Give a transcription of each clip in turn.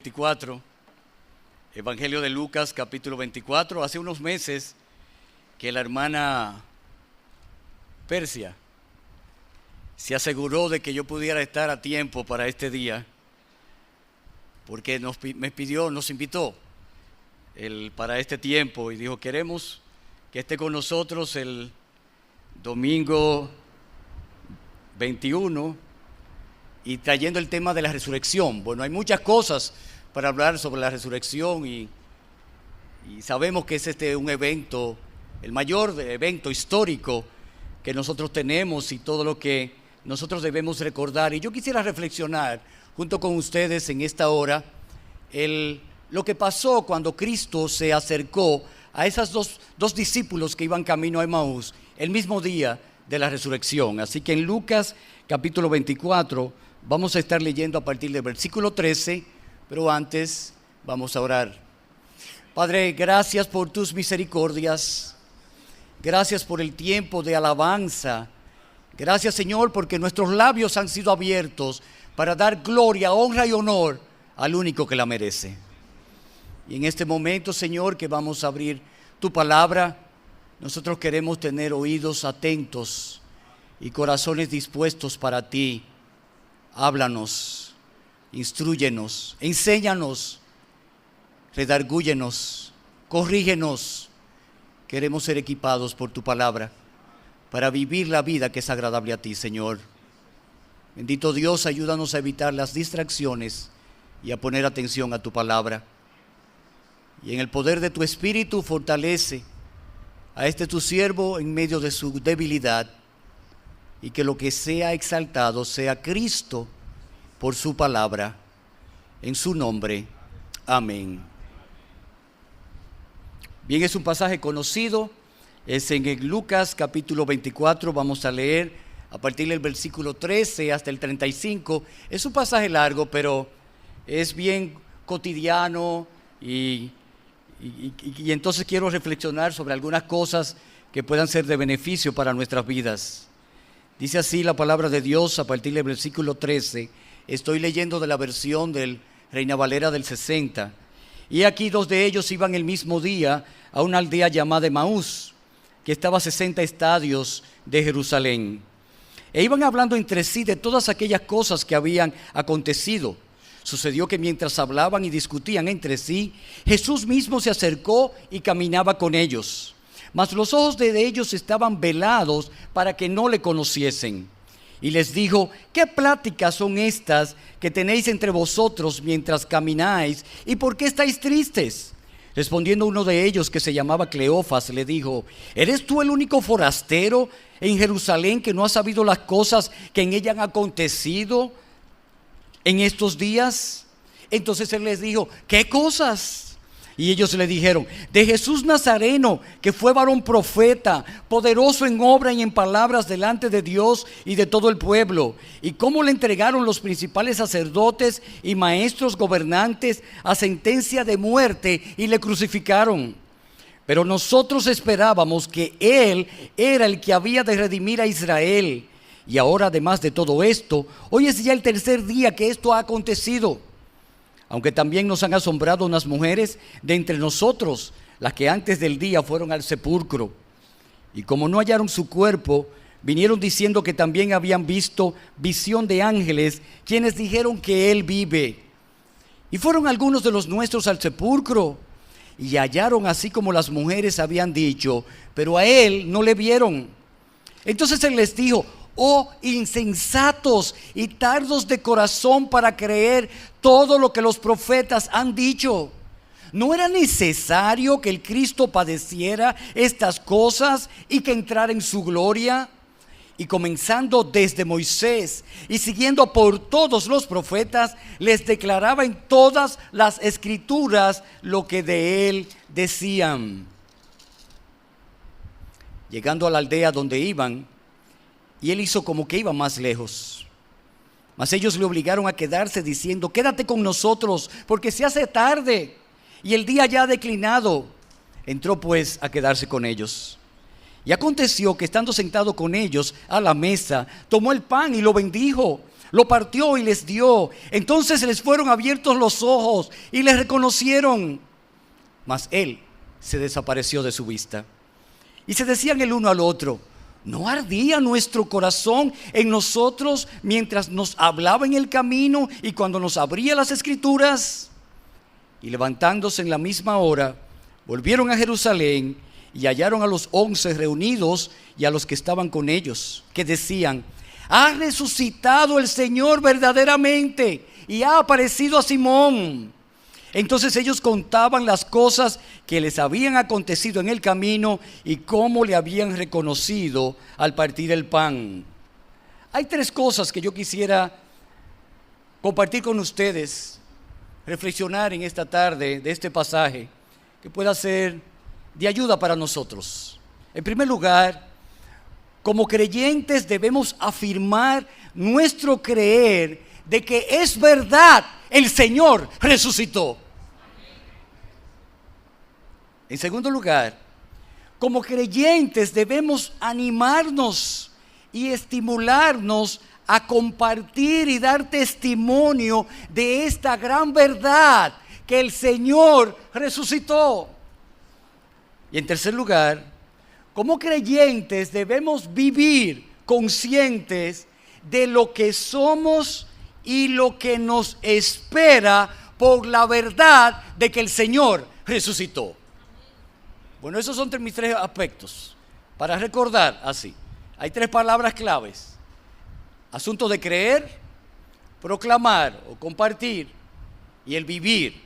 24, Evangelio de Lucas, capítulo 24. Hace unos meses que la hermana Persia se aseguró de que yo pudiera estar a tiempo para este día, porque nos invitó para este tiempo y dijo: queremos que esté con nosotros el domingo 21 y trayendo el tema de la resurrección. Bueno, hay muchas cosas para hablar sobre la resurrección y sabemos que es un evento, el mayor evento histórico que nosotros tenemos y todo lo que nosotros debemos recordar. Y yo quisiera reflexionar junto con ustedes en esta hora lo que pasó cuando Cristo se acercó a esos dos discípulos que iban camino a Emaús el mismo día de la resurrección. Así que en Lucas capítulo 24 vamos a estar leyendo a partir del versículo 13, pero antes vamos a orar. Padre, gracias por tus misericordias, gracias por el tiempo de alabanza, gracias, Señor, porque nuestros labios han sido abiertos para dar gloria, honra y honor al único que la merece. Y en este momento, Señor, que vamos a abrir tu palabra, nosotros queremos tener oídos atentos y corazones dispuestos para ti. Háblanos, instrúyenos, enséñanos, redargúyenos, corrígenos. Queremos ser equipados por tu palabra para vivir la vida que es agradable a ti, Señor. Bendito Dios, ayúdanos a evitar las distracciones y a poner atención a tu palabra. Y en el poder de tu Espíritu fortalece a tu siervo en medio de su debilidad, y que lo que sea exaltado sea Cristo por su palabra, en su nombre. Amén. Bien, es un pasaje conocido, es en Lucas capítulo 24, vamos a leer a partir del versículo 13 hasta el 35. Es un pasaje largo, pero es bien cotidiano y entonces quiero reflexionar sobre algunas cosas que puedan ser de beneficio para nuestras vidas. Dice así la palabra de Dios a partir del versículo 13. Estoy leyendo de la versión del Reina Valera del 60. Y aquí dos de ellos iban el mismo día a una aldea llamada Emaús, que estaba a 60 estadios de Jerusalén. E iban hablando entre sí de todas aquellas cosas que habían acontecido. Sucedió que mientras hablaban y discutían entre sí, Jesús mismo se acercó y caminaba con ellos. Mas los ojos de ellos estaban velados para que no le conociesen. Y les dijo: ¿qué pláticas son estas que tenéis entre vosotros mientras camináis? ¿Y por qué estáis tristes? Respondiendo uno de ellos, que se llamaba Cleofas, le dijo: ¿eres tú el único forastero en Jerusalén que no ha sabido las cosas que en ella han acontecido en estos días? Entonces él les dijo: ¿qué cosas? Y ellos le dijeron: de Jesús Nazareno, que fue varón profeta, poderoso en obra y en palabras delante de Dios y de todo el pueblo, y cómo le entregaron los principales sacerdotes y maestros gobernantes a sentencia de muerte y le crucificaron. Pero nosotros esperábamos que Él era el que había de redimir a Israel. Y ahora, además de todo esto, hoy es ya el tercer día que esto ha acontecido. Aunque también nos han asombrado unas mujeres de entre nosotros, las que antes del día fueron al sepulcro. Y como no hallaron su cuerpo, vinieron diciendo que también habían visto visión de ángeles, quienes dijeron que Él vive. Y fueron algunos de los nuestros al sepulcro, y hallaron así como las mujeres habían dicho, pero a Él no le vieron. Entonces Él les dijo: oh insensatos y tardos de corazón para creer todo lo que los profetas han dicho. ¿No era necesario que el Cristo padeciera estas cosas y que entrara en su gloria? Y comenzando desde Moisés y siguiendo por todos los profetas, les declaraba en todas las escrituras lo que de él decían. Llegando a la aldea donde iban, y él hizo como que iba más lejos. Mas ellos le obligaron a quedarse diciendo: quédate con nosotros, porque se hace tarde y el día ya ha declinado. Entró pues a quedarse con ellos. Y aconteció que estando sentado con ellos a la mesa, tomó el pan y lo bendijo, lo partió y les dio. Entonces les fueron abiertos los ojos y les reconocieron. Mas él se desapareció de su vista. Y se decían el uno al otro: ¿no ardía nuestro corazón en nosotros mientras nos hablaba en el camino y cuando nos abría las Escrituras? Y levantándose en la misma hora, volvieron a Jerusalén y hallaron a los 11 reunidos y a los que estaban con ellos, que decían: ha resucitado el Señor verdaderamente y ha aparecido a Simón. Entonces ellos contaban las cosas que les habían acontecido en el camino y cómo le habían reconocido al partir el pan. Hay 3 cosas que yo quisiera compartir con ustedes, reflexionar en esta tarde de este pasaje, que pueda ser de ayuda para nosotros. En primer lugar, como creyentes debemos afirmar nuestro creer de que es verdad, el Señor resucitó. En segundo lugar, como creyentes debemos animarnos y estimularnos a compartir y dar testimonio de esta gran verdad, que el Señor resucitó. Y en tercer lugar, como creyentes debemos vivir conscientes de lo que somos y lo que nos espera por la verdad de que el Señor resucitó. Bueno, esos son mis 3 aspectos. Para recordar así, hay 3 palabras claves: asunto de creer, proclamar o compartir, y el vivir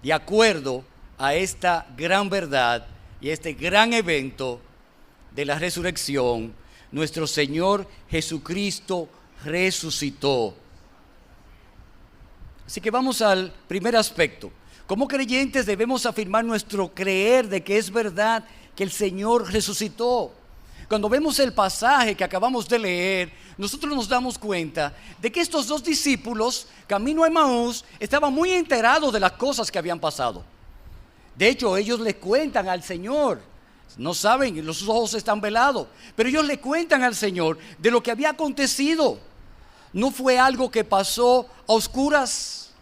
de acuerdo a esta gran verdad y este gran evento de la resurrección. Nuestro Señor Jesucristo resucitó. Así que vamos al primer aspecto. Como creyentes debemos afirmar nuestro creer de que es verdad que el Señor resucitó. Cuando vemos el pasaje que acabamos de leer, nosotros nos damos cuenta de que estos 2 discípulos, camino a Emaús, estaban muy enterados de las cosas que habían pasado. De hecho, ellos le cuentan al Señor. No saben, los ojos están velados, pero ellos le cuentan al Señor de lo que había acontecido. No fue algo que pasó a oscuras,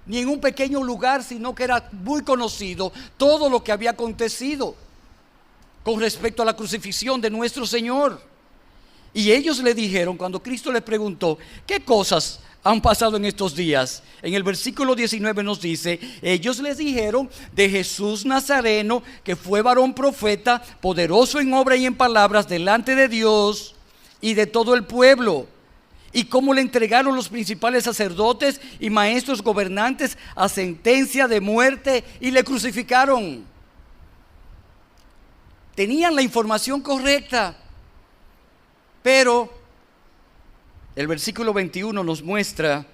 ni en un pequeño lugar, sino que era muy conocido todo lo que había acontecido con respecto a la crucifixión de nuestro Señor. Y ellos le dijeron, cuando Cristo les preguntó: ¿qué cosas han pasado en estos días? En el versículo 19 nos dice: ellos les dijeron de Jesús Nazareno, que fue varón profeta, poderoso en obra y en palabras delante de Dios y de todo el pueblo, y cómo le entregaron los principales sacerdotes y maestros gobernantes a sentencia de muerte y le crucificaron. Tenían la información correcta, pero el versículo 21 nos muestra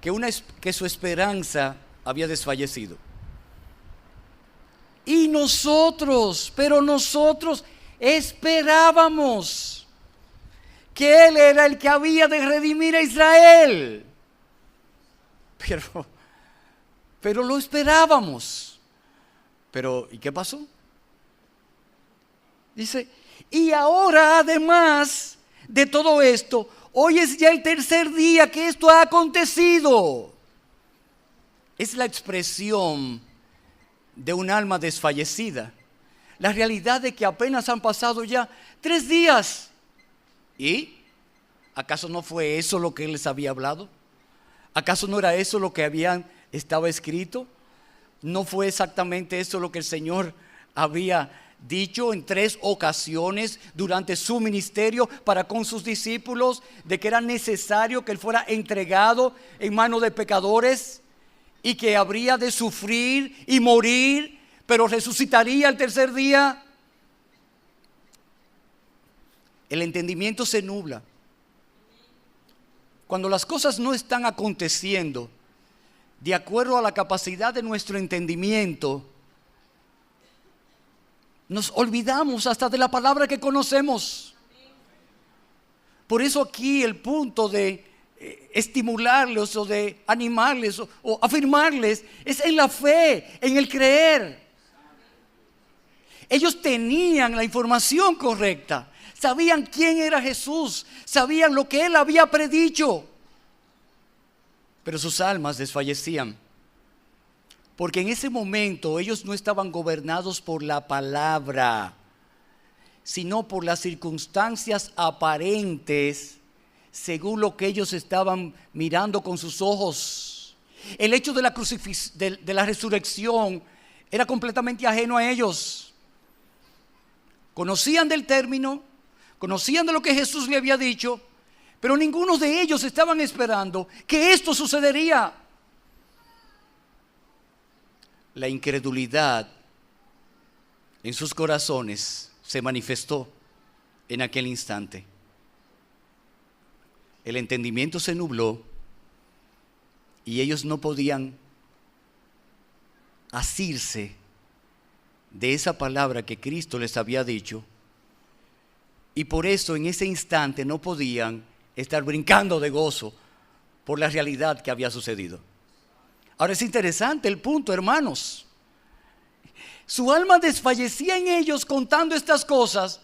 que su esperanza había desfallecido. Y nosotros esperábamos que Él era el que había de redimir a Israel. Pero lo esperábamos. Pero, ¿y qué pasó? Dice: y ahora, además de todo esto, hoy es ya el 3er día que esto ha acontecido. Es la expresión de un alma desfallecida. La realidad de que apenas han pasado ya 3 días. ¿Y acaso no fue eso lo que Él les había hablado? ¿Acaso no era eso lo que estaba escrito? ¿No fue exactamente eso lo que el Señor había dicho en 3 ocasiones durante su ministerio para con sus discípulos, de que era necesario que Él fuera entregado en manos de pecadores y que habría de sufrir y morir, pero resucitaría al 3er día? El entendimiento se nubla. Cuando las cosas no están aconteciendo de acuerdo a la capacidad de nuestro entendimiento, nos olvidamos hasta de la palabra que conocemos. Por eso aquí el punto de estimularles o de animarles o afirmarles es en la fe, en el creer. Ellos tenían la información correcta, sabían quién era Jesús, sabían lo que Él había predicho. Pero sus almas desfallecían, porque en ese momento ellos no estaban gobernados por la palabra, sino por las circunstancias aparentes, según lo que ellos estaban mirando con sus ojos. El hecho de la resurrección era completamente ajeno a ellos. Conocían del término, conocían de lo que Jesús le había dicho, pero ninguno de ellos estaban esperando que esto sucedería. La incredulidad en sus corazones se manifestó en aquel instante. El entendimiento se nubló y ellos no podían asirse de esa palabra que Cristo les había dicho, y por eso en ese instante no podían estar brincando de gozo por la realidad que había sucedido. Ahora es interesante el punto, hermanos. Su alma desfallecía en ellos contando estas cosas,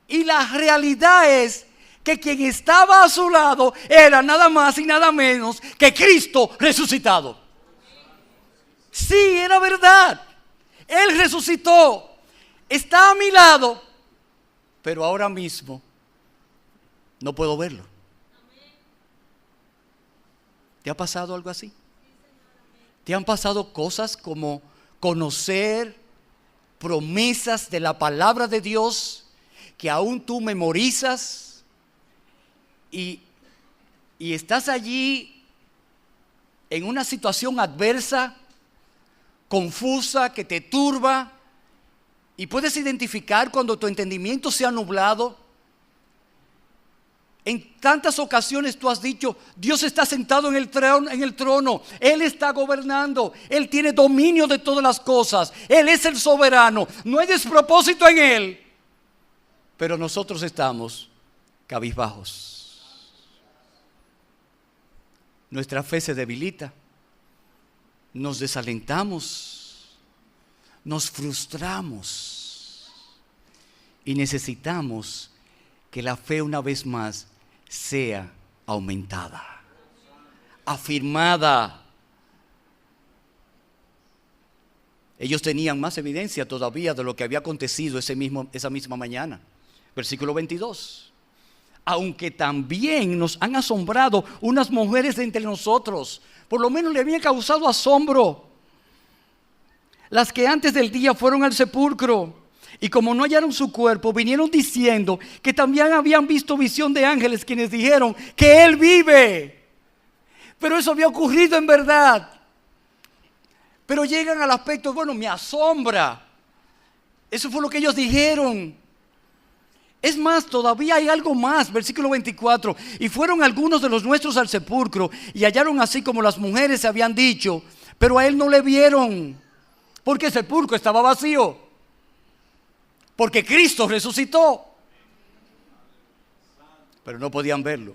y la realidad es que quien estaba a su lado era nada más y nada menos que Cristo resucitado. Sí, era verdad. Él resucitó, está a mi lado, pero ahora mismo no puedo verlo. ¿Te ha pasado algo así? ¿Te han pasado cosas como conocer promesas de la palabra de Dios que aún tú memorizas y estás allí en una situación adversa, confusa, que te turba, y puedes identificar cuando tu entendimiento se ha nublado? En tantas ocasiones tú has dicho: Dios está sentado en el trono, Él está gobernando, Él tiene dominio de todas las cosas, Él es el soberano, no hay despropósito en Él. Pero nosotros estamos cabizbajos. Nuestra fe se debilita, nos desalentamos, nos frustramos y necesitamos que la fe una vez más sea aumentada, afirmada. Ellos tenían más evidencia todavía de lo que había acontecido esa misma mañana. Versículo 22. Aunque también nos han asombrado unas mujeres de entre nosotros, por lo menos le habían causado asombro, las que antes del día fueron al sepulcro, y como no hallaron su cuerpo, vinieron diciendo que también habían visto visión de ángeles, quienes dijeron que Él vive. Pero eso había ocurrido en verdad. Pero llegan al aspecto: bueno, me asombra. Eso fue lo que ellos dijeron. Es más, todavía hay algo más. Versículo 24. Y fueron algunos de los nuestros al sepulcro, y hallaron así como las mujeres se habían dicho, pero a Él no le vieron, porque el sepulcro estaba vacío, porque Cristo resucitó. Pero no podían verlo.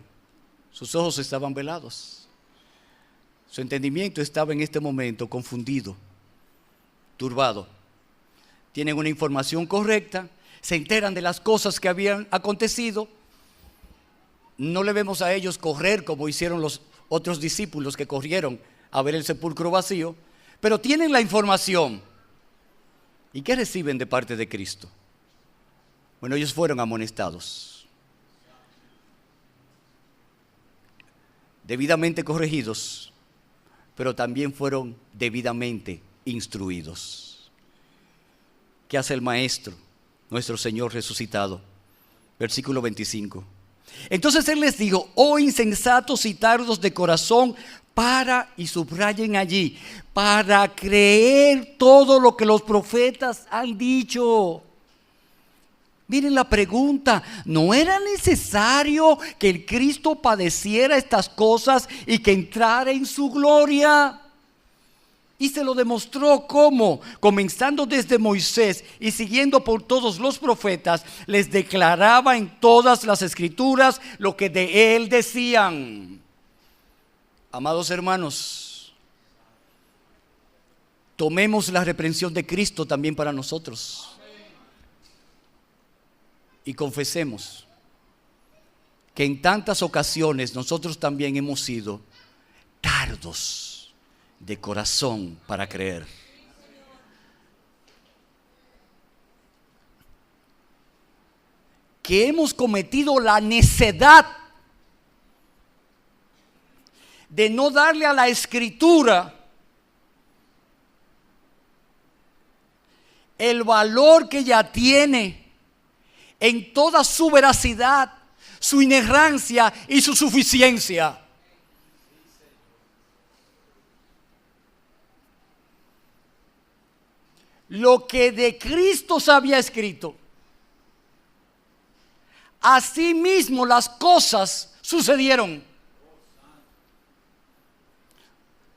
Sus ojos estaban velados. Su entendimiento estaba en este momento confundido, turbado. Tienen una información correcta, se enteran de las cosas que habían acontecido. No le vemos a ellos correr como hicieron los otros discípulos que corrieron a ver el sepulcro vacío, pero tienen la información. ¿Y qué reciben de parte de Cristo? Bueno, ellos fueron amonestados, debidamente corregidos, pero también fueron debidamente instruidos. ¿Qué hace el Maestro, nuestro Señor resucitado? Versículo 25. Entonces Él les dijo: oh insensatos y tardos de corazón, y subrayen allí, para creer todo lo que los profetas han dicho. Miren la pregunta: ¿no era necesario que el Cristo padeciera estas cosas y que entrara en su gloria? Y se lo demostró cómo, comenzando desde Moisés y siguiendo por todos los profetas, les declaraba en todas las escrituras lo que de Él decían. Amados hermanos, tomemos la reprensión de Cristo también para nosotros. y confesemos que en tantas ocasiones nosotros también hemos sido tardos de corazón para creer. Que hemos cometido la necedad de no darle a la Escritura el valor que ella tiene en toda su veracidad, su inerrancia y su suficiencia. Lo que de Cristo se había escrito, así mismo las cosas sucedieron.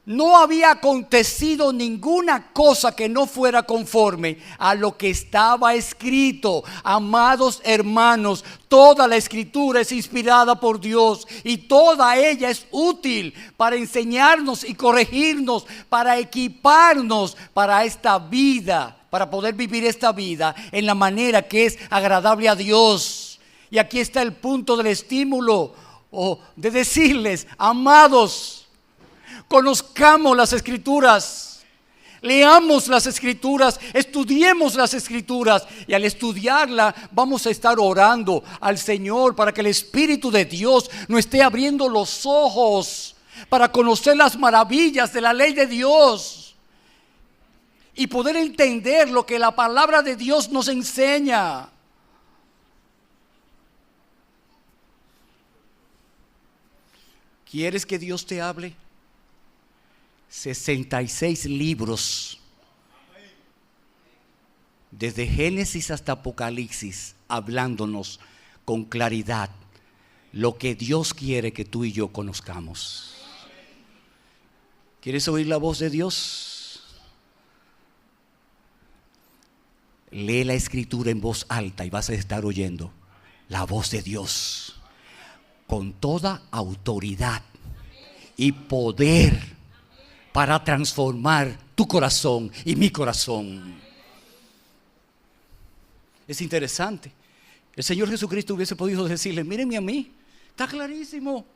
No había acontecido ninguna cosa que no fuera conforme a lo que estaba escrito. Amados hermanos, toda la Escritura es inspirada por Dios y toda ella es útil para enseñarnos y corregirnos, para equiparnos para esta vida, para poder vivir esta vida en la manera que es agradable a Dios. Y aquí está el punto del estímulo de decirles: amados, conozcamos las Escrituras, leamos las Escrituras, estudiemos las Escrituras, y al estudiarla vamos a estar orando al Señor para que el Espíritu de Dios nos esté abriendo los ojos para conocer las maravillas de la ley de Dios y poder entender lo que la palabra de Dios nos enseña. ¿Quieres que Dios te hable? 66 libros, desde Génesis hasta Apocalipsis, hablándonos con claridad lo que Dios quiere que tú y yo conozcamos. ¿Quieres oír la voz de Dios? Lee la Escritura en voz alta y vas a estar oyendo la voz de Dios con toda autoridad y poder para transformar tu corazón y mi corazón. Es interesante. El Señor Jesucristo hubiese podido decirle: mírenme a mí, está clarísimo.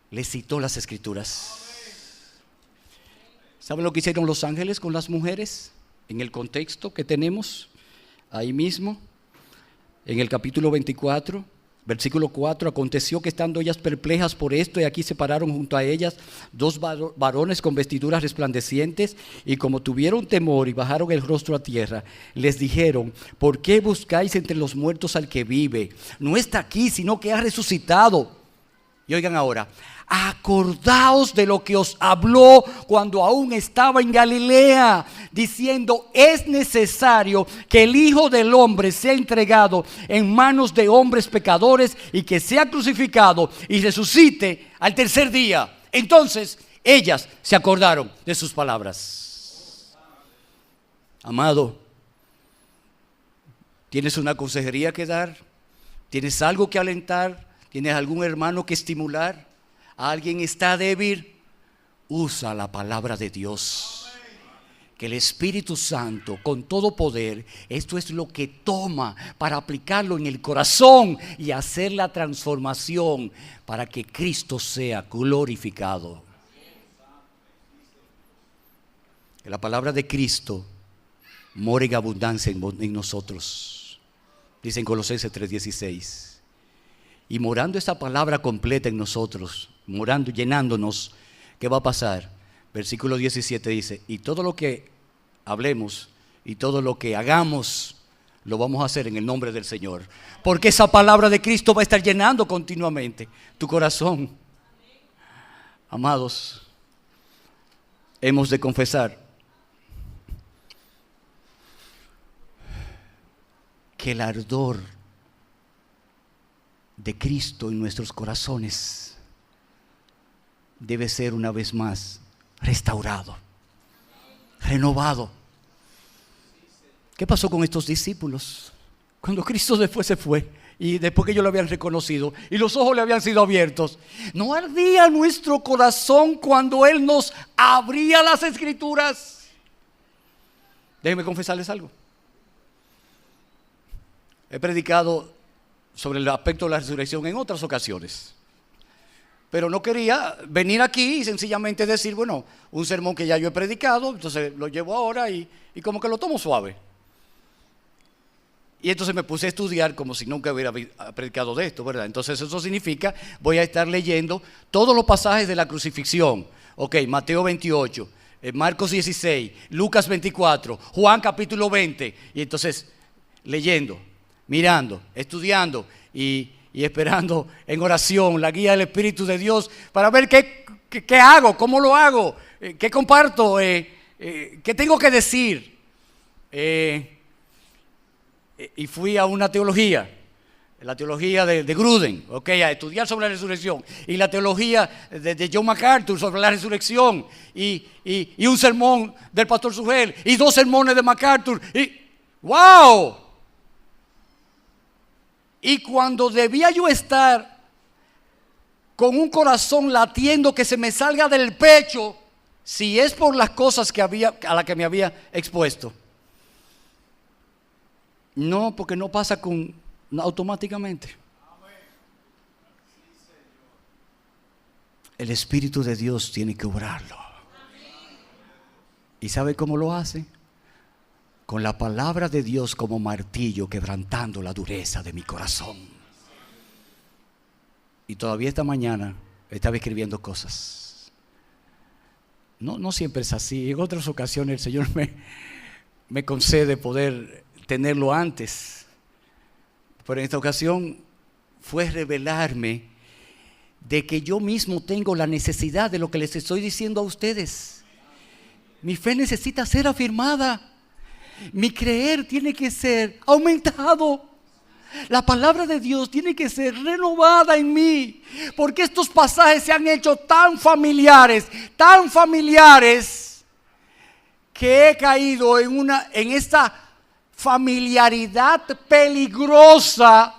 Le citó las Escrituras. ¿Saben lo que hicieron los ángeles con las mujeres? En el contexto que tenemos ahí mismo, en el capítulo 24, versículo 4: aconteció que estando ellas perplejas por esto, y aquí se pararon junto a ellas dos varones con vestiduras resplandecientes, y como tuvieron temor y bajaron el rostro a tierra, les dijeron: ¿por qué buscáis entre los muertos al que vive? No está aquí, sino que ha resucitado. Y oigan ahora: acordaos de lo que os habló cuando aún estaba en Galilea, diciendo: es necesario que el Hijo del Hombre sea entregado en manos de hombres pecadores y que sea crucificado y resucite al tercer día. Entonces ellas se acordaron de sus palabras. Amado, ¿tienes una consejería que dar? ¿Tienes algo que alentar? ¿Tienes algún hermano que estimular? ¿Alguien está débil? Usa la palabra de Dios. Que el Espíritu Santo, con todo poder, esto es lo que toma para aplicarlo en el corazón y hacer la transformación para que Cristo sea glorificado. Que la palabra de Cristo more en abundancia en nosotros. Dice en Colosenses 3:16. Y morando esa palabra completa en nosotros, morando, llenándonos, ¿qué va a pasar? Versículo 17 dice: y todo lo que hablemos y todo lo que hagamos, lo vamos a hacer en el nombre del Señor. Porque esa palabra de Cristo va a estar llenando continuamente tu corazón. Amados, hemos de confesar que el ardor de Cristo en nuestros corazones debe ser una vez más restaurado, renovado. ¿Qué pasó con estos discípulos? Cuando Cristo después se fue y después que ellos lo habían reconocido y los ojos le habían sido abiertos, ¿no ardía nuestro corazón cuando Él nos abría las Escrituras? Déjenme confesarles algo. he predicado sobre el aspecto de la resurrección en otras ocasiones. Pero no quería venir aquí y sencillamente decir, bueno, un sermón que ya yo he predicado, entonces lo llevo ahora y como que lo tomo suave. Y entonces me puse a estudiar como si nunca hubiera predicado de esto, ¿verdad? Entonces eso significa, voy a estar leyendo todos los pasajes de la crucifixión. Ok, Mateo 28, Marcos 16, Lucas 24, Juan capítulo 20. Y entonces leyendo, mirando, estudiando y esperando en oración la guía del Espíritu de Dios para ver qué hago, cómo lo hago, qué comparto, qué tengo que decir. Y fui a una teología, la teología de Gruden, a estudiar sobre la resurrección, y la teología de John MacArthur sobre la resurrección, y un sermón del pastor Sugel, y 2 sermones de MacArthur, y ¡wow! Y cuando debía yo estar con un corazón latiendo que se me salga del pecho, si es por las cosas a las que me había expuesto. No, porque no pasa automáticamente. El Espíritu de Dios tiene que obrarlo. ¿Y sabe cómo lo hace? Con la palabra de Dios como martillo, quebrantando la dureza de mi corazón. Y todavía esta mañana estaba escribiendo cosas. No siempre es así. En otras ocasiones el Señor me concede poder tenerlo antes. Pero en esta ocasión fue revelarme de que yo mismo tengo la necesidad de lo que les estoy diciendo a ustedes. Mi fe necesita ser afirmada. Mi creer tiene que ser aumentado. La palabra de Dios tiene que ser renovada en mí, porque estos pasajes se han hecho tan familiares, que he caído en esta familiaridad peligrosa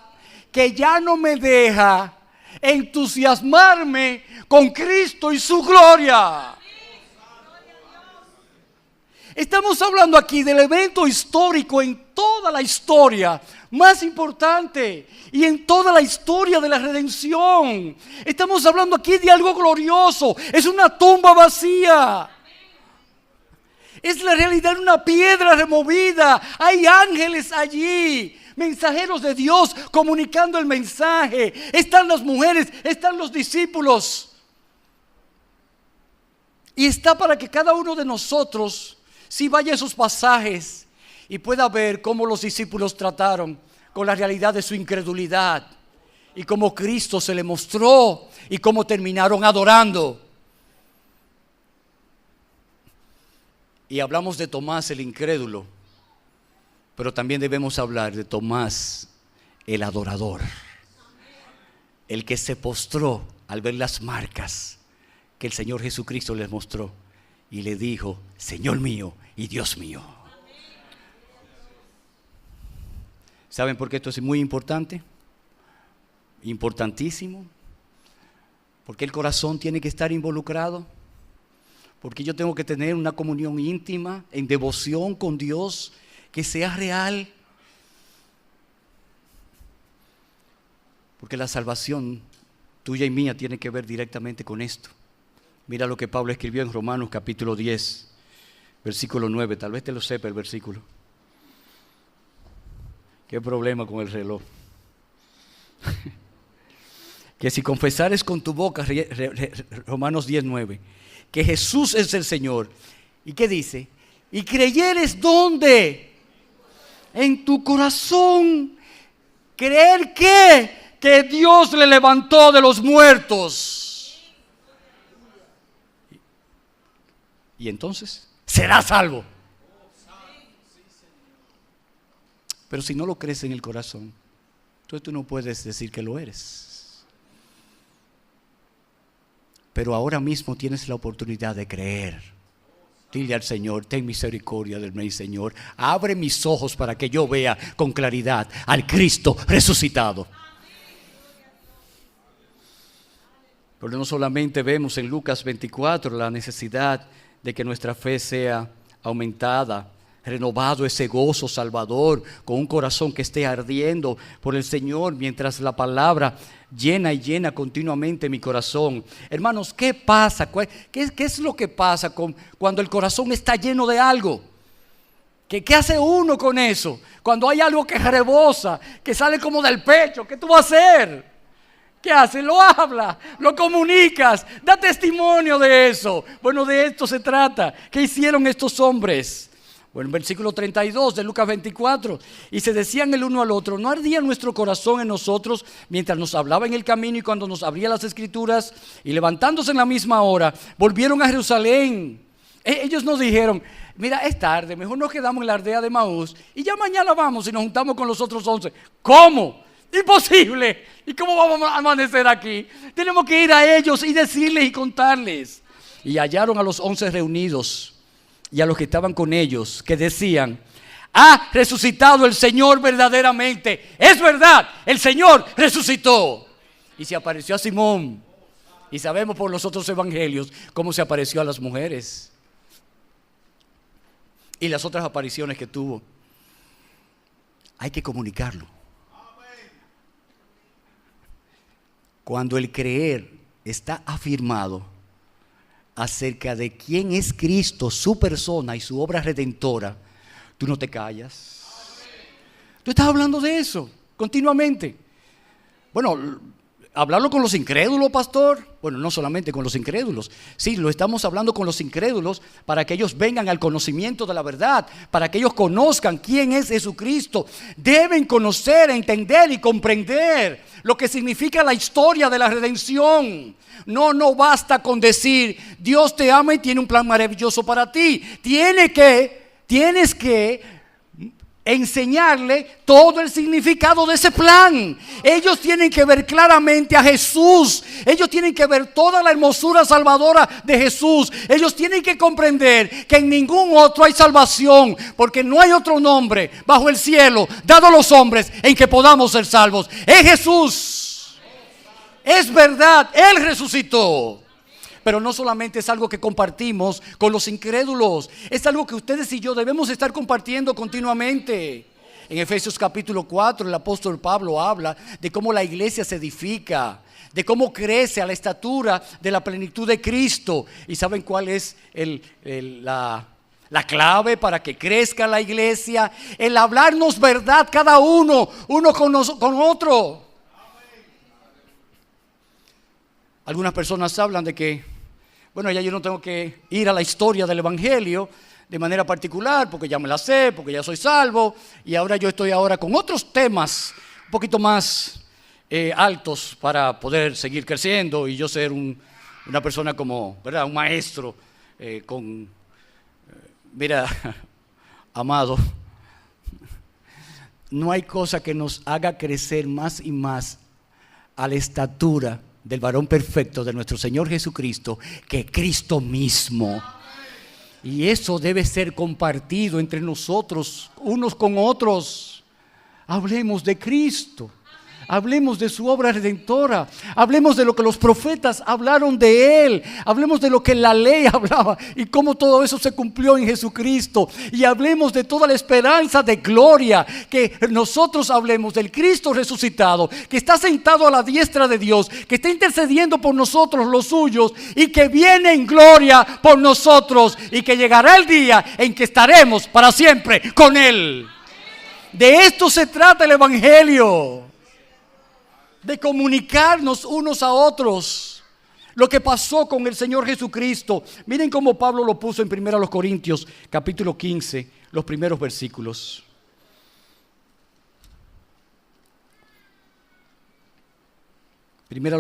que ya no me deja entusiasmarme con Cristo y su gloria. Estamos hablando aquí del evento histórico en toda la historia más importante y en toda la historia de la redención. Estamos hablando aquí de algo glorioso. Es una tumba vacía. Es la realidad de una piedra removida. Hay ángeles allí, mensajeros de Dios comunicando el mensaje. Están las mujeres, están los discípulos. Y está para que cada uno de nosotros, si vaya a esos pasajes y pueda ver cómo los discípulos trataron con la realidad de su incredulidad y cómo Cristo se le mostró y cómo terminaron adorando. Y hablamos de Tomás el incrédulo, pero también debemos hablar de Tomás el adorador, el que se postró al ver las marcas que el Señor Jesucristo les mostró y le dijo: Señor mío y Dios mío. ¿Saben por qué esto es muy importante? Importantísimo. Porque el corazón tiene que estar involucrado. Porque yo tengo que tener una comunión íntima, en devoción con Dios, que sea real. Porque la salvación tuya y mía tiene que ver directamente con esto. Mira lo que Pablo escribió en Romanos capítulo 10, versículo 9. Tal vez te lo sepa el versículo. Qué problema con el reloj. Que si confesares con tu boca, Romanos 10, 9, que Jesús es el Señor. ¿Y qué dice? Y creyeres, ¿dónde? En tu corazón. ¿Creer qué? Que Dios le levantó de los muertos. Y entonces serás salvo. Pero si no lo crees en el corazón, entonces tú no puedes decir que lo eres. Pero ahora mismo tienes la oportunidad de creer. Dile al Señor: ten misericordia de mí, Señor. Abre mis ojos para que yo vea con claridad al Cristo resucitado. Pero no solamente vemos en Lucas 24 la necesidad de que nuestra fe sea aumentada renovado ese gozo salvador, con un corazón que esté ardiendo por el Señor, mientras la palabra llena y llena continuamente mi corazón. Hermanos, ¿qué pasa? ¿Qué es lo que pasa cuando el corazón está lleno de algo? ¿Qué hace uno con eso? Cuando hay algo que rebosa, que sale como del pecho, ¿qué tú vas a hacer? ¿Qué haces? Lo hablas, lo comunicas, da testimonio de eso. Bueno, de esto se trata. ¿Qué hicieron estos hombres? Bueno, en versículo 32 de Lucas 24, y se decían el uno al otro: ¿no ardía nuestro corazón en nosotros mientras nos hablaba en el camino y cuando nos abría las escrituras? Y levantándose en la misma hora, volvieron a Jerusalén. Ellos nos dijeron: mira, es tarde, mejor nos quedamos en la aldea de Maús y ya mañana vamos y nos juntamos con los otros 11. ¿Cómo? Imposible. ¿Y cómo vamos a amanecer aquí? Tenemos que ir a ellos y decirles y contarles. Y hallaron a los 11 reunidos y a los que estaban con ellos, que decían: ha resucitado el Señor verdaderamente. Es verdad, el Señor resucitó. Y se apareció a Simón. Y sabemos por los otros evangelios cómo se apareció a las mujeres y las otras apariciones que tuvo. Hay que comunicarlo. Cuando el creer está afirmado acerca de quién es Cristo, su persona y su obra redentora, tú no te callas. Tú estás hablando de eso continuamente. Bueno, hablarlo con los incrédulos, pastor. Bueno, no solamente con los incrédulos. Sí, lo estamos hablando con los incrédulos para que ellos vengan al conocimiento de la verdad, para que ellos conozcan quién es Jesucristo. Deben conocer, entender y comprender lo que significa la historia de la redención. No basta con decir: Dios te ama y tiene un plan maravilloso para ti. Tienes que enseñarle todo el significado de ese plan. Ellos tienen que ver claramente a Jesús. Ellos tienen que ver toda la hermosura salvadora de Jesús. Ellos tienen que comprender que en ningún otro hay salvación, porque no hay otro nombre bajo el cielo dado a los hombres en que podamos ser salvos. Es Jesús. Es verdad, Él resucitó. Pero no solamente es algo que compartimos con los incrédulos, es algo que ustedes y yo debemos estar compartiendo continuamente. En Efesios capítulo 4 el apóstol Pablo habla de cómo la iglesia se edifica, de cómo crece a la estatura de la plenitud de Cristo. ¿Y saben cuál es la clave para que crezca la iglesia? El hablarnos verdad cada uno con otro. Algunas personas hablan de que, bueno, ya yo no tengo que ir a la historia del evangelio de manera particular, porque ya me la sé, porque ya soy salvo, y ahora yo estoy con otros temas un poquito más altos para poder seguir creciendo y yo ser una persona como, ¿verdad?, un maestro mira, amado, no hay cosa que nos haga crecer más y más a la estatura del varón perfecto de nuestro Señor Jesucristo que Cristo mismo. Y eso debe ser compartido entre nosotros, unos con otros. Hablemos de Cristo, hablemos de su obra redentora, hablemos de lo que los profetas hablaron de Él, hablemos de lo que la ley hablaba y cómo todo eso se cumplió en Jesucristo, y hablemos de toda la esperanza de gloria, que nosotros hablemos del Cristo resucitado, que está sentado a la diestra de Dios, que está intercediendo por nosotros los suyos y que viene en gloria por nosotros y que llegará el día en que estaremos para siempre con Él. De esto se trata el evangelio, de comunicarnos unos a otros lo que pasó con el Señor Jesucristo. Miren cómo Pablo lo puso en 1 Corintios capítulo 15, los primeros versículos.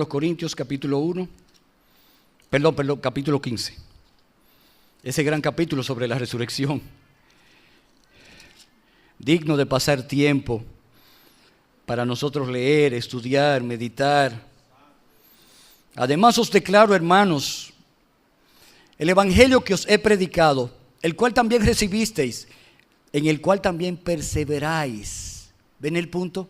Corintios capítulo 15. Ese gran capítulo sobre la resurrección, digno de pasar tiempo para nosotros leer, estudiar, meditar. Además os declaro, hermanos, el evangelio que os he predicado, el cual también recibisteis, en el cual también perseveráis. ¿Ven el punto?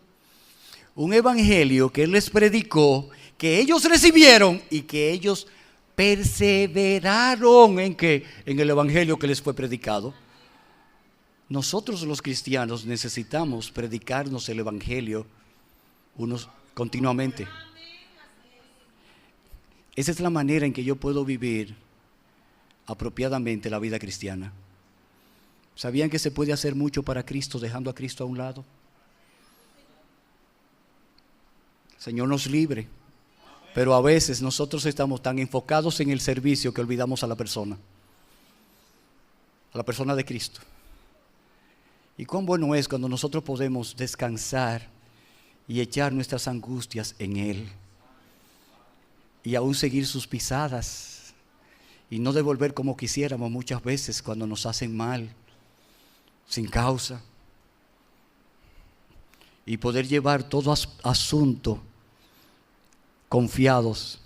Un evangelio que Él les predicó, que ellos recibieron y que ellos perseveraron en el evangelio que les fue predicado. nosotros los cristianos necesitamos predicarnos el Evangelio unos continuamente. Esa es la manera en que yo puedo vivir apropiadamente la vida cristiana. ¿Sabían que se puede hacer mucho para Cristo dejando a Cristo a un lado? El Señor nos libre, pero a veces nosotros estamos tan enfocados en el servicio que olvidamos a la persona de Cristo. Y cuán bueno es cuando nosotros podemos descansar y echar nuestras angustias en Él y aún seguir sus pisadas y no devolver como quisiéramos muchas veces cuando nos hacen mal, sin causa, y poder llevar todo asunto confiados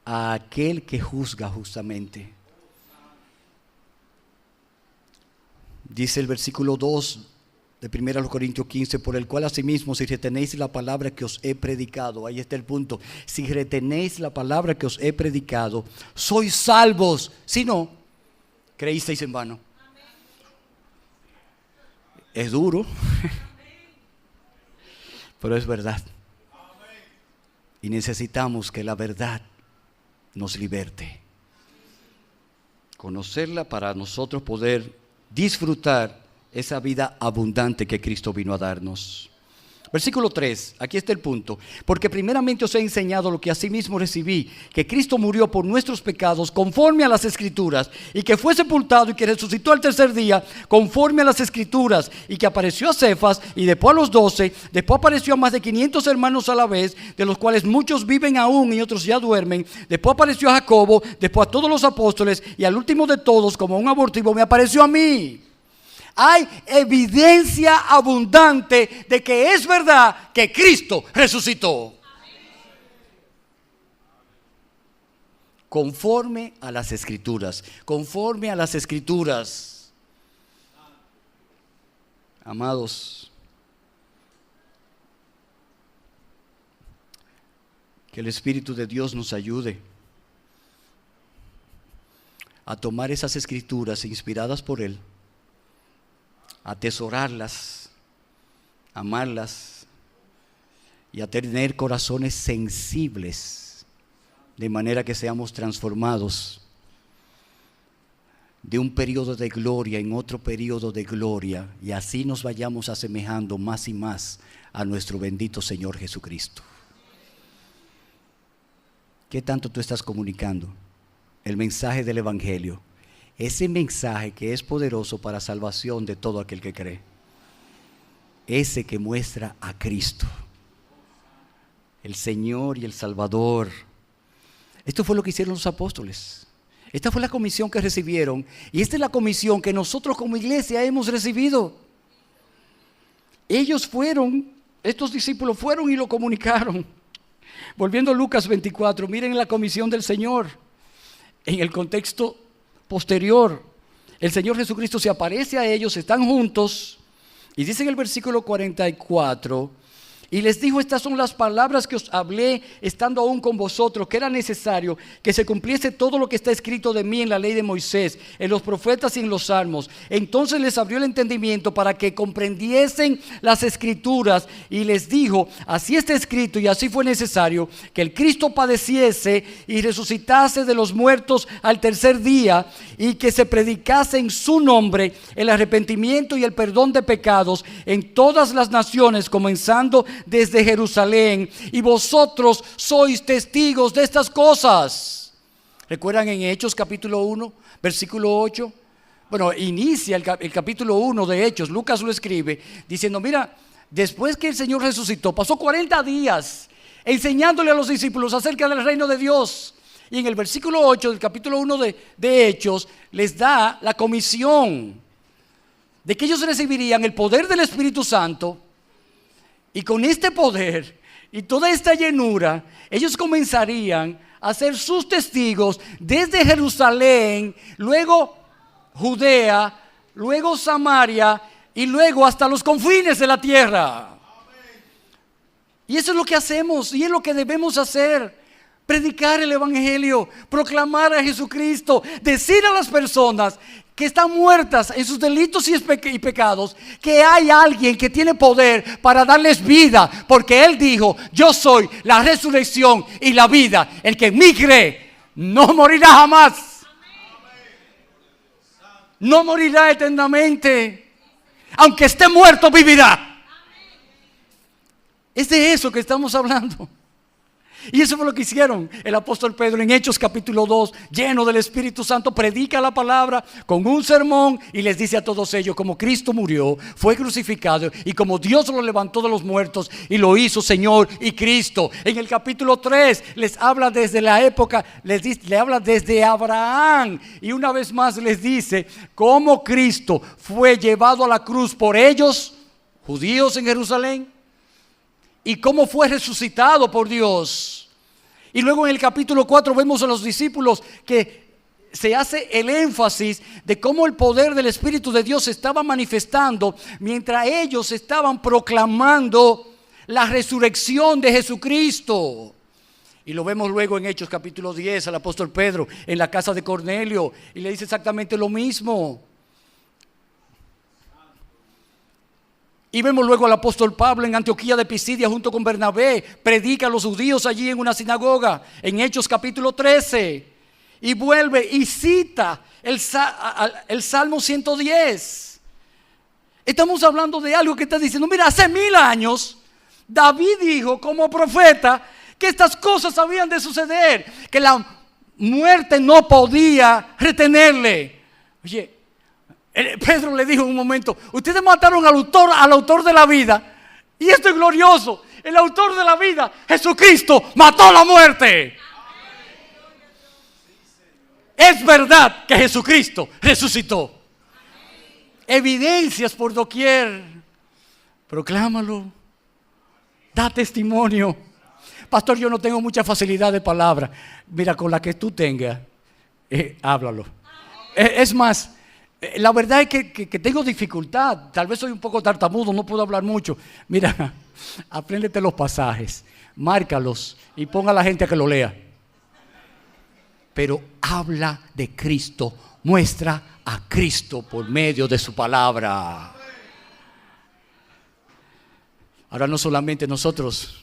a aquel que juzga justamente. Dice el versículo 2 de 1 Corintios 15, por el cual asimismo si retenéis la palabra que os he predicado, ahí está el punto, si retenéis la palabra que os he predicado, sois salvos, si no, creísteis en vano. Es duro, pero es verdad. Y necesitamos que la verdad nos liberte. Conocerla para nosotros poder disfrutar esa vida abundante que Cristo vino a darnos. Versículo 3, aquí está el punto. Porque primeramente os he enseñado lo que asimismo recibí, que Cristo murió por nuestros pecados conforme a las Escrituras, y que fue sepultado y que resucitó al tercer día conforme a las Escrituras, y que apareció a Cefas y después a los 12, después apareció a más de 500 hermanos a la vez, de los cuales muchos viven aún y otros ya duermen. Después apareció a Jacobo, después a todos los apóstoles, y al último de todos, como un abortivo, me apareció a mí. Hay evidencia abundante de que es verdad que Cristo resucitó. Conforme a las Escrituras, conforme a las Escrituras. Amados, que el Espíritu de Dios nos ayude a tomar esas Escrituras inspiradas por Él, atesorarlas, amarlas y a tener corazones sensibles, de manera que seamos transformados de un periodo de gloria en otro periodo de gloria, y así nos vayamos asemejando más y más a nuestro bendito Señor Jesucristo. ¿Qué tanto tú estás comunicando? El mensaje del Evangelio. Ese mensaje que es poderoso para salvación de todo aquel que cree. Ese que muestra a Cristo, el Señor y el Salvador. Esto fue lo que hicieron los apóstoles. Esta fue la comisión que recibieron. Y esta es la comisión que nosotros como iglesia hemos recibido. Estos discípulos fueron y lo comunicaron. Volviendo a Lucas 24, miren la comisión del Señor. En el contexto posterior, el Señor Jesucristo se aparece a ellos, están juntos, y dice en el versículo 44, y les dijo: estas son las palabras que os hablé estando aún con vosotros, que era necesario que se cumpliese todo lo que está escrito de mí en la ley de Moisés, en los profetas y en los salmos. Entonces les abrió el entendimiento para que comprendiesen las Escrituras, y les dijo: así está escrito y así fue necesario que el Cristo padeciese y resucitase de los muertos al tercer día, y que se predicase en su nombre el arrepentimiento y el perdón de pecados en todas las naciones, comenzando desde Jerusalén, y vosotros sois testigos de estas cosas. ¿Recuerdan en Hechos capítulo 1, versículo 8? Bueno, inicia el capítulo 1 de Hechos, Lucas lo escribe, diciendo: mira, después que el Señor resucitó, pasó 40 días enseñándole a los discípulos acerca del reino de Dios. Y en el versículo 8 del capítulo 1 de Hechos, les da la comisión de que ellos recibirían el poder del Espíritu Santo. Y con este poder y toda esta llenura, ellos comenzarían a ser sus testigos desde Jerusalén, luego Judea, luego Samaria y luego hasta los confines de la tierra. Y eso es lo que hacemos y es lo que debemos hacer: predicar el Evangelio, proclamar a Jesucristo, decir a las personas que están muertas en sus delitos y pecados, que hay alguien que tiene poder para darles vida, porque Él dijo: yo soy la resurrección y la vida. El que en mí cree no morirá jamás. No morirá eternamente. Aunque esté muerto, vivirá. Es de eso que estamos hablando. Y eso fue lo que hicieron el apóstol Pedro en Hechos capítulo 2, lleno del Espíritu Santo, predica la palabra con un sermón y les dice a todos ellos: como Cristo murió, fue crucificado, y como Dios lo levantó de los muertos y lo hizo Señor y Cristo. En el capítulo 3 les habla desde la época, le habla desde Abraham, y una vez más les dice cómo Cristo fue llevado a la cruz por ellos, judíos en Jerusalén, y cómo fue resucitado por Dios. Y luego en el capítulo 4 vemos a los discípulos que se hace el énfasis de cómo el poder del Espíritu de Dios se estaba manifestando mientras ellos estaban proclamando la resurrección de Jesucristo. Y lo vemos luego en Hechos capítulo 10 al apóstol Pedro en la casa de Cornelio, y le dice exactamente lo mismo. Y vemos luego al apóstol Pablo en Antioquía de Pisidia junto con Bernabé, predica a los judíos allí en una sinagoga, en Hechos capítulo 13. Y vuelve y cita el Salmo 110. Estamos hablando de algo que está diciendo: mira, hace 1000 años David dijo como profeta que estas cosas habían de suceder, que la muerte no podía retenerle. Oye, Pedro le dijo en un momento: ustedes mataron al autor de la vida, y esto es glorioso. El autor de la vida, Jesucristo, mató la muerte. Es verdad que Jesucristo resucitó. Evidencias por doquier. Proclámalo. Da testimonio. Pastor, yo no tengo mucha facilidad de palabra. Mira, con la que tú tengas, háblalo. Es más, la verdad es que tengo dificultad. Tal vez soy un poco tartamudo, no puedo hablar mucho. Mira, apréndete los pasajes, márcalos y ponga a la gente a que lo lea. Pero habla de Cristo, muestra a Cristo por medio de su palabra. Ahora, no solamente nosotros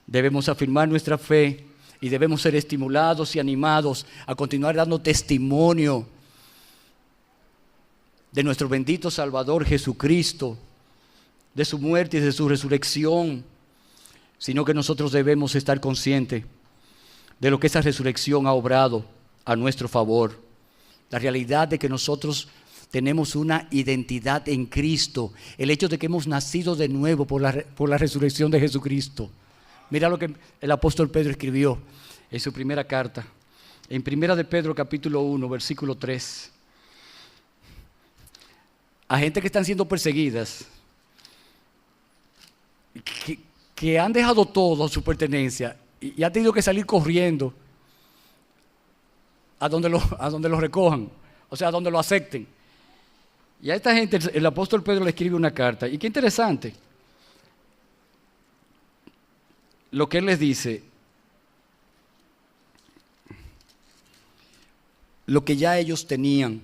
debemos afirmar nuestra fe y debemos ser estimulados y animados a continuar dando testimonio de nuestro bendito Salvador Jesucristo, de su muerte y de su resurrección, sino que nosotros debemos estar conscientes de lo que esa resurrección ha obrado a nuestro favor. La realidad de que nosotros tenemos una identidad en Cristo, el hecho de que hemos nacido de nuevo por la resurrección de Jesucristo. Mira lo que el apóstol Pedro escribió en su primera carta, en primera de Pedro capítulo 1, versículo 3. A gente que están siendo perseguidas, que han dejado todo, su pertenencia, y han tenido que salir corriendo a donde lo recojan, o sea, a donde lo acepten. Y a esta gente el apóstol Pedro le escribe una carta, y qué interesante lo que él les dice, lo que ya ellos tenían.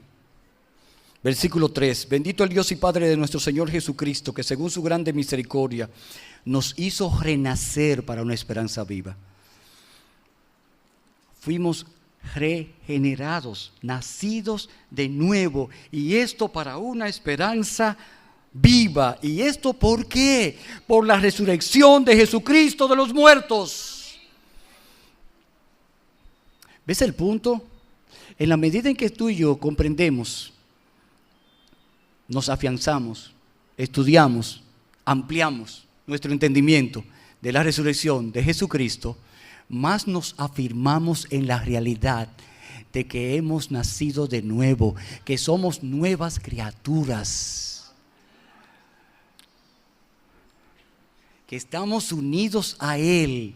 Versículo 3: bendito el Dios y Padre de nuestro Señor Jesucristo, que según su grande misericordia nos hizo renacer para una esperanza viva. Fuimos regenerados, nacidos de nuevo, y esto para una esperanza viva. ¿Y esto por qué? Por la resurrección de Jesucristo de los muertos. ¿Ves el punto? En la medida en que tú y yo comprendemos, nos afianzamos, estudiamos, ampliamos nuestro entendimiento de la resurrección de Jesucristo, más nos afirmamos en la realidad de que hemos nacido de nuevo, que somos nuevas criaturas, que estamos unidos a Él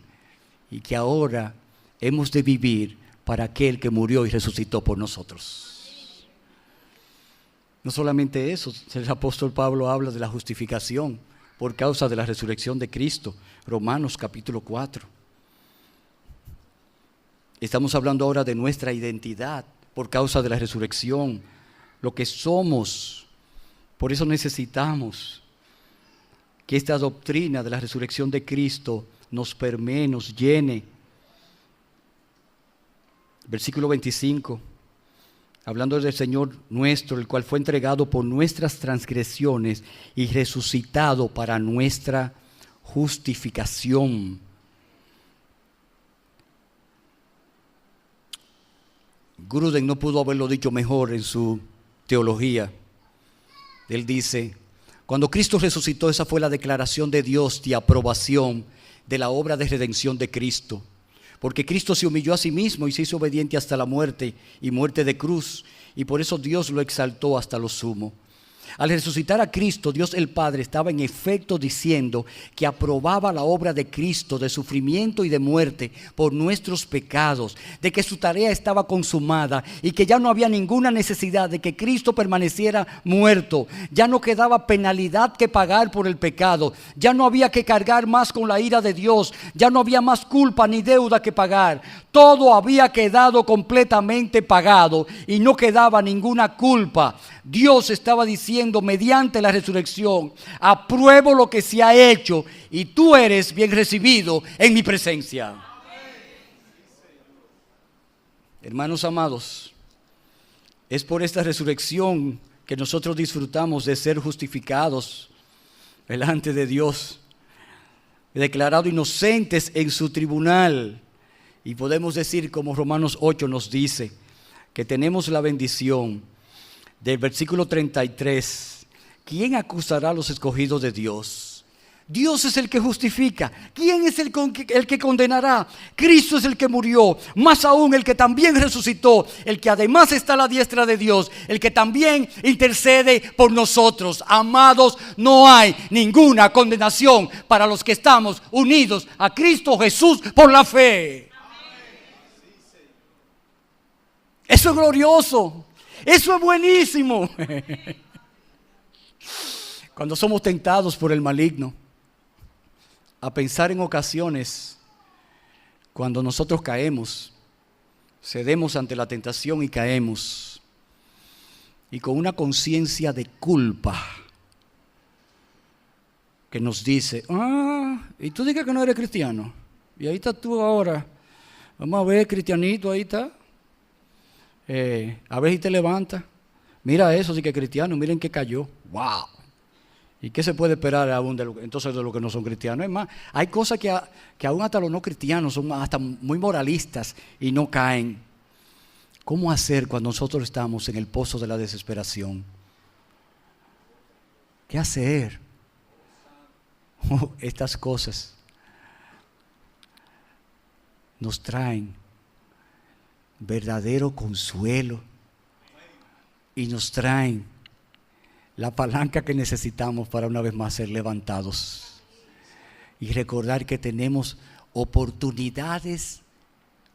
y que ahora hemos de vivir para aquel que murió y resucitó por nosotros. No solamente eso, el apóstol Pablo habla de la justificación por causa de la resurrección de Cristo. Romanos capítulo 4. Estamos hablando ahora de nuestra identidad por causa de la resurrección. lo que somos. Por eso necesitamos que esta doctrina de la resurrección de Cristo nos permee, nos llene. Versículo 25, hablando del Señor nuestro, el cual fue entregado por nuestras transgresiones y resucitado para nuestra justificación. Gruden no pudo haberlo dicho mejor en su teología. Él dice, cuando Cristo resucitó, esa fue la declaración de Dios de aprobación de la obra de redención de Cristo. Porque Cristo se humilló a sí mismo y se hizo obediente hasta la muerte y muerte de cruz. Y por eso Dios lo exaltó hasta lo sumo. Al resucitar a Cristo, Dios el Padre estaba en efecto diciendo que aprobaba la obra de Cristo de sufrimiento y de muerte por nuestros pecados, de que su tarea estaba consumada y que ya no había ninguna necesidad de que Cristo permaneciera muerto. Ya no quedaba penalidad que pagar por el pecado, ya no había que cargar más con la ira de Dios, ya no había más culpa ni deuda que pagar. Todo había quedado completamente pagado y no quedaba ninguna culpa. Dios estaba diciendo mediante la resurrección, apruebo lo que se ha hecho y tú eres bien recibido en mi presencia. Hermanos amados, es por esta resurrección que nosotros disfrutamos de ser justificados delante de Dios, declarados inocentes en su tribunal. Y podemos decir, como Romanos 8 nos dice, que tenemos la bendición del versículo 33. ¿Quién acusará a los escogidos de Dios? Dios es el que justifica. ¿Quién es el que condenará? Cristo es el que murió, más aún el que también resucitó, el que además está a la diestra de Dios, el que también intercede por nosotros. Amados, no hay ninguna condenación para los que estamos unidos a Cristo Jesús por la fe. Eso es glorioso, eso es buenísimo. Cuando somos tentados por el maligno a pensar en ocasiones, cuando nosotros caemos, cedemos ante la tentación y caemos, y con una conciencia de culpa que nos dice, y tú dices que no eres cristiano, y ahí estás tú ahora, vamos a ver, cristianito, ahí está. A ver si te levanta. Mira eso, sí que es cristiano, miren que cayó. ¡Wow! ¿Y qué se puede esperar aún entonces de los que no son cristianos? Es más, hay cosas que aún hasta los no cristianos son hasta muy moralistas y no caen. ¿Cómo hacer cuando nosotros estamos en el pozo de la desesperación? ¿Qué hacer? Estas cosas nos traen verdadero consuelo y nos traen la palanca que necesitamos para una vez más ser levantados y recordar que tenemos oportunidades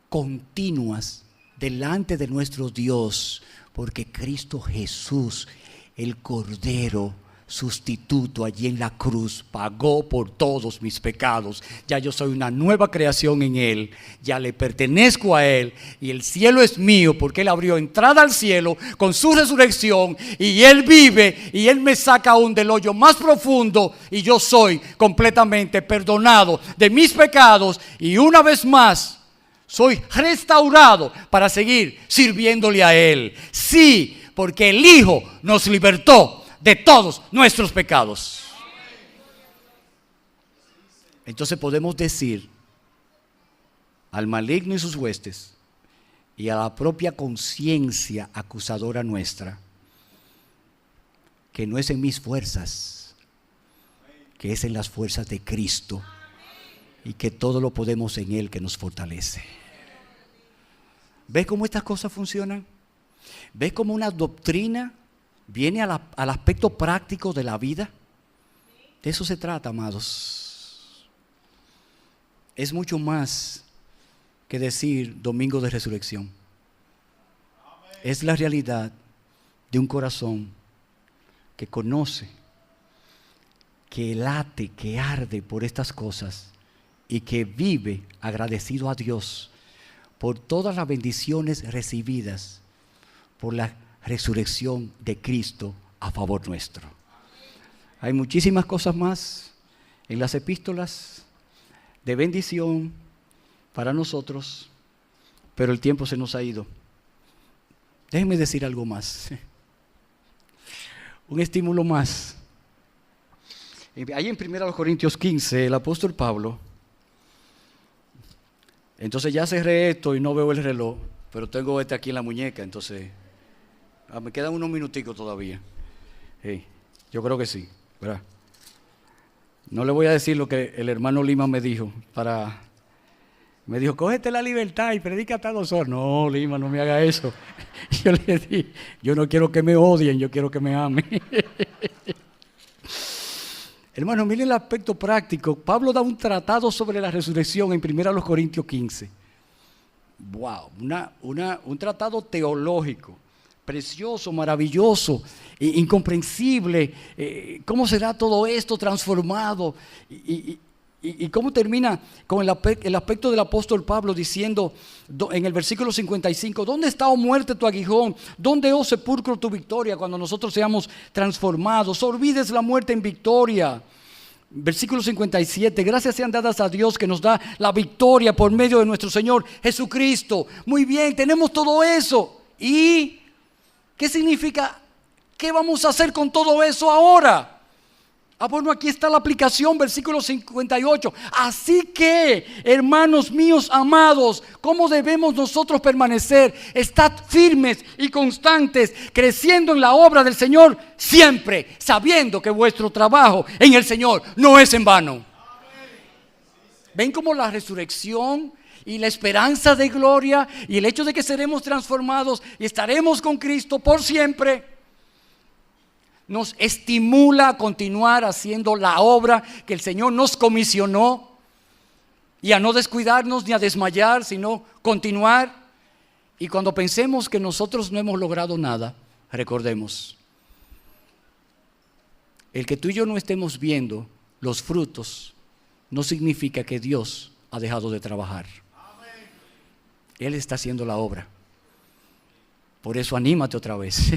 continuas delante de nuestro Dios, porque Cristo Jesús, el Cordero sustituto allí en la cruz, pagó por todos mis pecados. Ya yo soy una nueva creación en Él, ya le pertenezco a Él y el cielo es mío porque Él abrió entrada al cielo con su resurrección y Él vive y Él me saca aún del hoyo más profundo y yo soy completamente perdonado de mis pecados y una vez más soy restaurado para seguir sirviéndole a Él. Sí, porque el Hijo nos libertó de todos nuestros pecados. Entonces podemos decir al maligno y sus huestes y a la propia conciencia acusadora nuestra que no es en mis fuerzas, que es en las fuerzas de Cristo y que todo lo podemos en Él que nos fortalece. ¿Ves cómo estas cosas funcionan? ¿Ves cómo una doctrina viene al aspecto práctico de la vida? De eso se trata, amados. Es mucho más que decir domingo de resurrección. Es la realidad de un corazón que conoce, que late, que arde por estas cosas y que vive agradecido a Dios por todas las bendiciones recibidas, por la resurrección de Cristo a favor nuestro. Hay muchísimas cosas más en las epístolas de bendición para nosotros, pero el tiempo se nos ha ido. Déjenme decir algo más. Un estímulo más. Ahí en 1 Corintios 15, el apóstol Pablo, entonces ya cerré esto y no veo el reloj, pero tengo este aquí en la muñeca, entonces me quedan unos minuticos todavía. Yo creo que sí, ¿verdad? No le voy a decir lo que el hermano Lima me dijo, me dijo, cógete la libertad y predica hasta 2 horas. No, Lima, no me haga eso. Yo le dije, yo no quiero que me odien, yo quiero que me amen. Hermano, miren el aspecto práctico. Pablo da un tratado sobre la resurrección en 1 Corintios 15. Wow, un tratado teológico, precioso, maravilloso, incomprensible. ¿Cómo será todo esto transformado? ¿Y cómo termina con el aspecto del apóstol Pablo diciendo en el versículo 55, ¿dónde está, oh muerte, tu aguijón? ¿Dónde, oh sepulcro, tu victoria? Cuando nosotros seamos transformados, olvides la muerte en victoria. Versículo 57, gracias sean dadas a Dios que nos da la victoria por medio de nuestro Señor Jesucristo. Muy bien, tenemos todo eso. ¿Y qué significa? ¿Qué vamos a hacer con todo eso ahora? Bueno, aquí está la aplicación, versículo 58. Así que, hermanos míos amados, ¿cómo debemos nosotros permanecer? Estad firmes y constantes, creciendo en la obra del Señor siempre, sabiendo que vuestro trabajo en el Señor no es en vano. ¿Ven cómo la resurrección y la esperanza de gloria y el hecho de que seremos transformados y estaremos con Cristo por siempre nos estimula a continuar haciendo la obra que el Señor nos comisionó y a no descuidarnos ni a desmayar, sino continuar? Y cuando pensemos que nosotros no hemos logrado nada, recordemos, el que tú y yo no estemos viendo los frutos no significa que Dios ha dejado de trabajar. Él está haciendo la obra. Por eso anímate otra vez.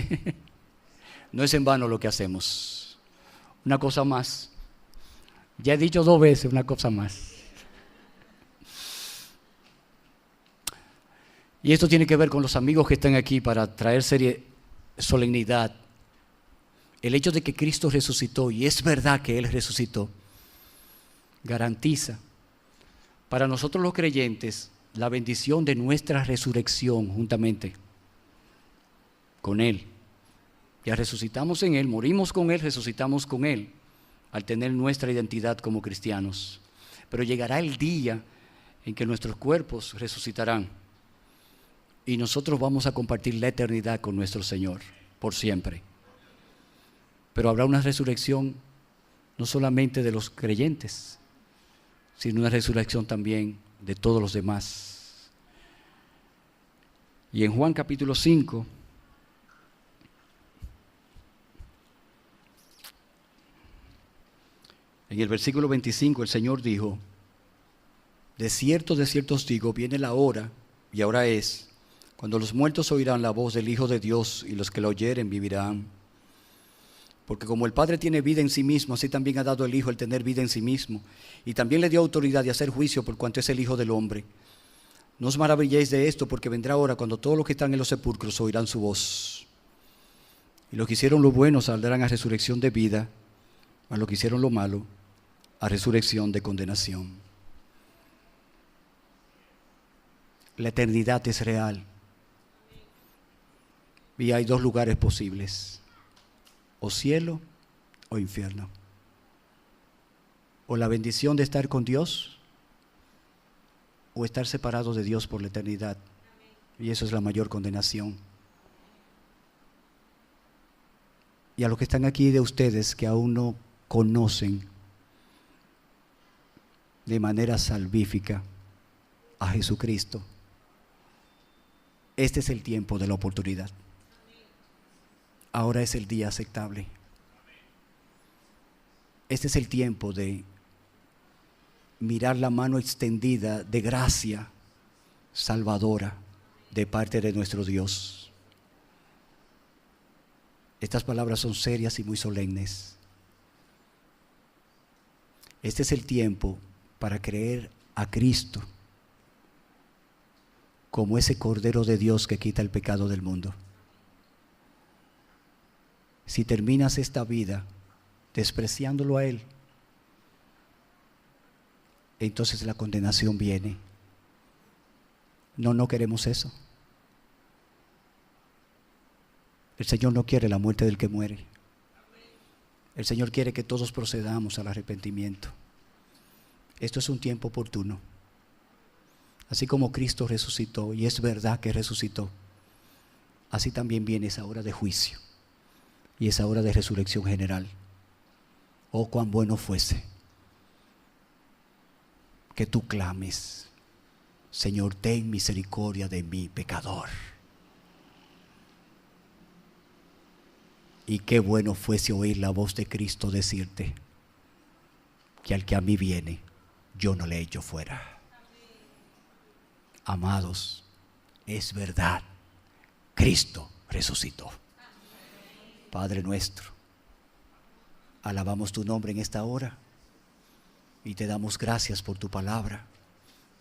No es en vano lo que hacemos. Una cosa más. Ya he dicho 2 veces una cosa más. Y esto tiene que ver con los amigos que están aquí para traer solemnidad. El hecho de que Cristo resucitó, y es verdad que Él resucitó, garantiza para nosotros los creyentes la bendición de nuestra resurrección juntamente con Él. Ya resucitamos en Él, morimos con Él, resucitamos con Él, al tener nuestra identidad como cristianos. Pero llegará el día en que nuestros cuerpos resucitarán y nosotros vamos a compartir la eternidad con nuestro Señor por siempre. Pero habrá una resurrección no solamente de los creyentes, sino una resurrección también de todos los demás. Y en Juan capítulo 5, en el versículo 25, el Señor dijo, de cierto os digo, viene la hora, y ahora es, cuando los muertos oirán la voz del Hijo de Dios, y los que la oyeren vivirán. Porque como el Padre tiene vida en sí mismo, así también ha dado el Hijo el tener vida en sí mismo, y también le dio autoridad de hacer juicio por cuanto es el Hijo del Hombre. No os maravilléis de esto, porque vendrá hora cuando todos los que están en los sepulcros oirán su voz. Y los que hicieron lo bueno saldrán a resurrección de vida, mas los que hicieron lo malo a resurrección de condenación. La eternidad es real. Y hay 2 lugares posibles: o cielo o infierno. O la bendición de estar con Dios, o estar separados de Dios por la eternidad. Y eso es la mayor condenación. Y a los que están aquí de ustedes que aún no conocen de manera salvífica a Jesucristo, este es el tiempo de la oportunidad. Ahora es el día aceptable. Este es el tiempo de mirar la mano extendida de gracia salvadora de parte de nuestro Dios. Estas palabras son serias y muy solemnes. Este es el tiempo para creer a Cristo como ese Cordero de Dios que quita el pecado del mundo. Si terminas esta vida despreciándolo a Él, entonces la condenación viene. No queremos eso. El Señor no quiere la muerte del que muere. El Señor quiere que todos procedamos al arrepentimiento. Esto es un tiempo oportuno. Así como Cristo resucitó, y es verdad que resucitó, así también viene esa hora de juicio y esa hora de resurrección general. Oh, cuán bueno fuese que tú clames: Señor, ten misericordia de mí, pecador. Y qué bueno fuese oír la voz de Cristo decirte que al que a mí viene, yo no le echo fuera. Amados, es verdad, Cristo resucitó. Padre nuestro, alabamos tu nombre en esta hora y te damos gracias por tu palabra,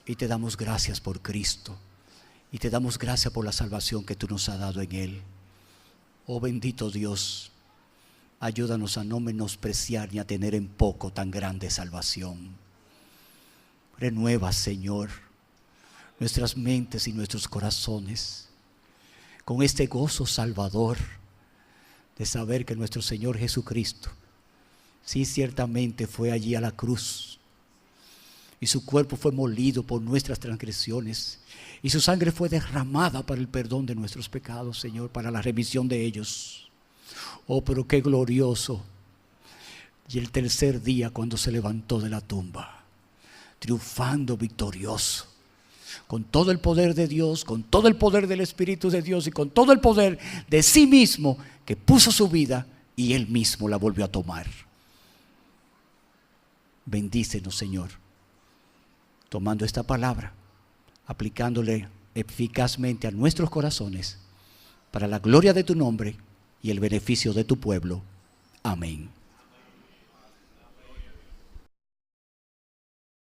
y te damos gracias por Cristo, y te damos gracias por la salvación que tú nos has dado en Él. Oh bendito Dios, ayúdanos a no menospreciar ni a tener en poco tan grande salvación. Renueva, Señor, nuestras mentes y nuestros corazones con este gozo salvador de saber que nuestro Señor Jesucristo, sí, ciertamente fue allí a la cruz, y su cuerpo fue molido por nuestras transgresiones, y su sangre fue derramada para el perdón de nuestros pecados, Señor, para la remisión de ellos. Oh, pero qué glorioso. Y el tercer día, cuando se levantó de la tumba, triunfando, victorioso, con todo el poder de Dios, con todo el poder del Espíritu de Dios y con todo el poder de sí mismo, que puso su vida y Él mismo la volvió a tomar. Bendícenos, Señor, tomando esta palabra, aplicándole eficazmente a nuestros corazones, para la gloria de tu nombre y el beneficio de tu pueblo. Amén.